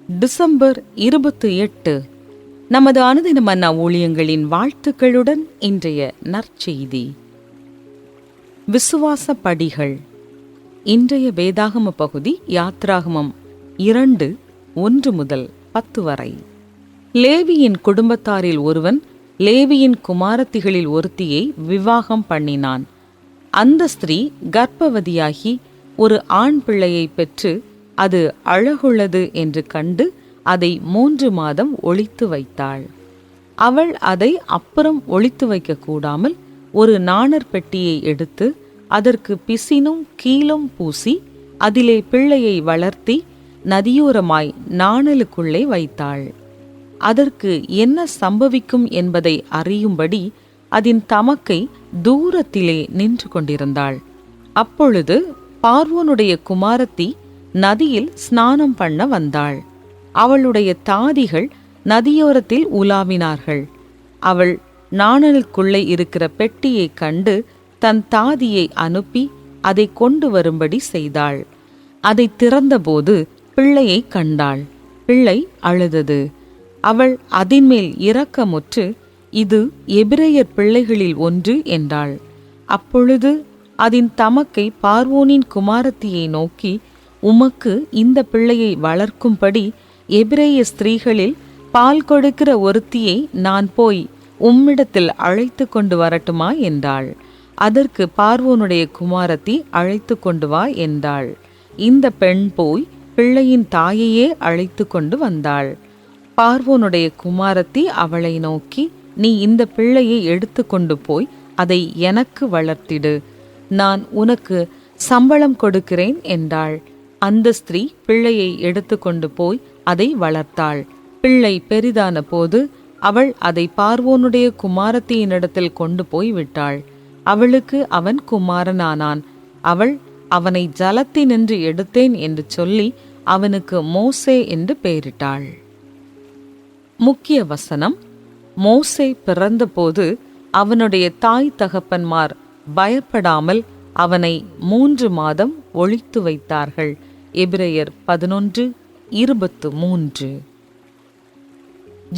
December 28 நமது அனுதின மன்னா ஊழியங்களின் வாழ்த்துக்களுடன் இன்றைய நற்செய்தி. விசுவாச படிகள். இன்றைய வேதாகம பகுதி யாத்ராகமம் 2:1-10 வரை. லேவியின் குடும்பத்தாரில் ஒருவன் லேவியின் குமாரத்திகளில் ஒருத்தியை விவாகம் பண்ணினான். அந்த ஸ்திரீ கர்ப்பவதியாகி ஒரு ஆண் பிள்ளையை பெற்று அது அழகுள்ளது என்று கண்டு அதை 3 மாதம் ஒளித்து வைத்தாள். அவள் அதை அப்புறம் ஒளித்து வைக்க கூடாமல் ஒரு நாணற் பெட்டியை எடுத்து அதற்கு பிசினும் கீலும் பூசி அதிலே பிள்ளையை வளர்த்தி நதியோரமாய் நாணலுக்குள்ளே வைத்தாள். அதற்கு என்ன சம்பவிக்கும் என்பதை அறியும்படி அதன் தமக்கை தூரத்திலே நின்று கொண்டிருந்தாள். அப்பொழுது பார்வோனுடைய குமாரத்தி நதியில் ஸ்நானம் பண்ண வந்தாள். அவளுடைய தாதிகள் நதியோரத்தில் உலாவினார்கள். அவள் நாணலுக்குள்ளே இருக்கிற பெட்டியை கண்டு தன் தாதியை அனுப்பி அதை கொண்டு வரும்படி செய்தாள். அதை திறந்தபோது பிள்ளையை கண்டாள். பிள்ளை அழுதது. அவள் அதின்மேல் இரக்கமுற்று, இது எபிரெயர் பிள்ளைகளில் ஒன்று என்றாள். அப்பொழுது அதன் தமக்கை பார்வோனின் குமாரத்தியை நோக்கி, உமக்கு இந்த பிள்ளையை வளர்க்கும்படி எபிரெய ஸ்திரீகளில் பால் கொடுக்கிற ஒருத்தியை நான் போய் உம்மிடத்தில் அழைத்து கொண்டு வரட்டுமா என்றாள். அதற்கு பார்வோனுடைய குமாரத்தி, அழைத்து கொண்டு வா என்றாள். இந்த பெண் போய் பிள்ளையின் தாயையே அழைத்து கொண்டு வந்தாள். பார்வோனுடைய குமாரத்தி அவளை நோக்கி, நீ இந்த பிள்ளையை எடுத்து கொண்டு போய் அதை எனக்கு வளர்த்திடு, நான் உனக்கு சம்பளம் கொடுக்கிறேன் என்றாள். அந்த ஸ்திரீ பிள்ளையை எடுத்து கொண்டு போய் அதை வளர்த்தாள். பிள்ளை பெரிதான போது அவள் அதை பார்வோனுடைய குமாரத்தியினிடத்தில் கொண்டு போய் விட்டாள். அவளுக்கு அவன் குமாரனானான். அவள் அவனை ஜலத்தினின்று எடுத்தேன் என்று சொல்லி அவனுக்கு மோசே என்று பெயரிட்டாள். முக்கிய வசனம். மோசே பிறந்தபோது அவனுடைய தாய் தகப்பன்மார் பயப்படாமல் அவனை 3 மாதம் ஒளித்து வைத்தார்கள். எபிரெயர் 11:23.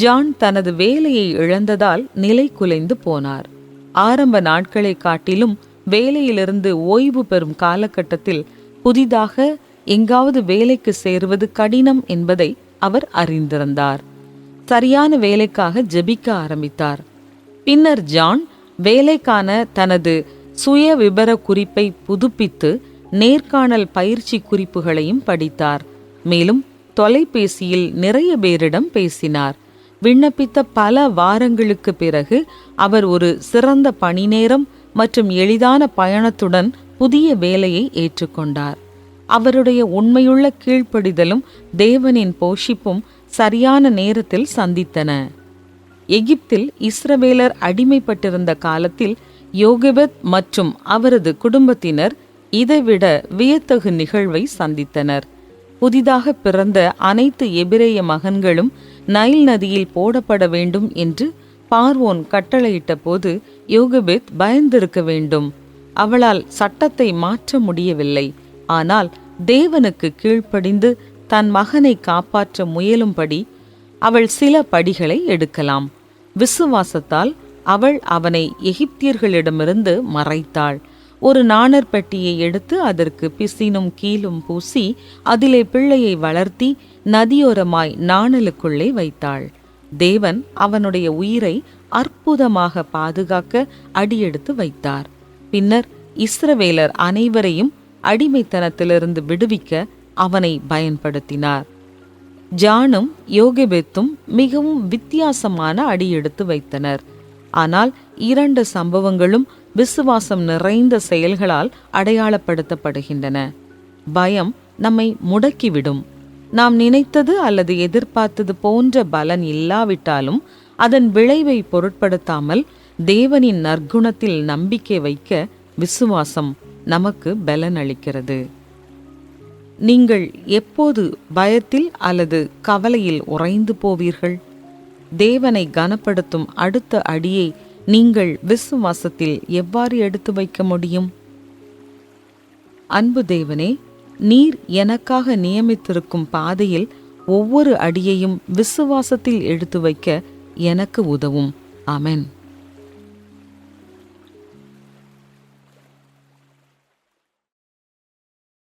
ஜான் தனது வேலையை இழந்ததால் நிலை குலைந்து போனார். ஆரம்ப நாட்களை காட்டிலும் வேலையிலிருந்து ஓய்வு பெறும் காலகட்டத்தில் புதிதாக எங்காவது வேலைக்கு சேருவது கடினம் என்பதை அவர் அறிந்திருந்தார். சரியான வேலைக்காக ஜெபிக்க ஆரம்பித்தார். பின்னர் ஜான் வேலைக்கான தனது சுய விபர குறிப்பை புதுப்பித்து நேர்காணல் பயிற்சி குறிப்புகளையும் படித்தார். மேலும் தொலைபேசியில் நிறைய பேரிடம் பேசினார். விண்ணப்பித்த பல வாரங்களுக்கு பிறகு அவர் ஒரு சிறந்த பணி நேரம் மற்றும் எளிதான பயணத்துடன் புதிய வேலையை ஏற்றுக்கொண்டார். அவருடைய உண்மையுள்ள கீழ்ப்படிதலும் தேவனின் போஷிப்பும் சரியான நேரத்தில் சந்தித்தன. எகிப்தில் இஸ்ரவேலர் அடிமைப்பட்டிருந்த காலத்தில் யோகெபெத் மற்றும் அவரது குடும்பத்தினர் இதைவிட வியத்தகு நிகழ்வை சந்தித்தனர். புதிதாக பிறந்த அனைத்து எபிரெய மகன்களும் நைல் நதியில் போடப்பட வேண்டும் என்று பார்வோன் கட்டளையிட்ட போது யோகெபெத் பயந்திருக்க வேண்டும். அவளால் சட்டத்தை மாற்ற முடியவில்லை. ஆனால் தேவனுக்கு கீழ்ப்படிந்து தன் மகனை காப்பாற்ற முயலும்படி அவள் சில படிகளை எடுக்கலாம். விசுவாசத்தால் அவள் அவனை எகிப்தியர்களிடமிருந்து மறைத்தாள். ஒரு நாணற் பெட்டியை எடுத்து அதற்கு பிசினும் கீலும் பூசி அதிலே பிள்ளையை வளர்த்தி நதியோரமாய் நாணலுக்குள்ளே வைத்தாள். தேவன் அவனுடைய உயிரை அற்புதமாக பாதுகாக்க அடியெடுத்து வைத்தார். பின்னர் இஸ்ரவேலர் அனைவரையும் அடிமைத்தனத்திலிருந்து விடுவிக்க அவனை பயன்படுத்தினார். ஜானும் யோகெபெத்தும் மிகவும் வித்தியாசமான அடியெடுத்து வைத்தனர். ஆனால் 2 சம்பவங்களும் விசுவாசம் நிறைந்த செயல்களால் அடையாளப்படுத்தப்படுகின்றன. பயம் நம்மை முடக்கிவிடும். நாம் நினைத்தது அல்லது எதிர்பார்த்தது போன்ற பலன் இல்லாவிட்டாலும் அதன் விளைவை பொருட்படுத்தாமல் தேவனின் நற்குணத்தில் நம்பிக்கை வைக்க விசுவாசம் நமக்கு பலன் அளிக்கிறது. நீங்கள் எப்போது பயத்தில் அல்லது கவலையில் உறைந்து போவீர்கள்? தேவனை கனப்படுத்தும் அடுத்த அடியை நீங்கள் விசுவாசத்தில் எவ்வாறு எடுத்து வைக்க முடியும்? அன்பு தேவனே, நீர் எனக்காக நியமித்திருக்கும் பாதையில் ஒவ்வொரு அடியையும் விசுவாசத்தில் எடுத்து வைக்க எனக்கு உதவும். ஆமென்.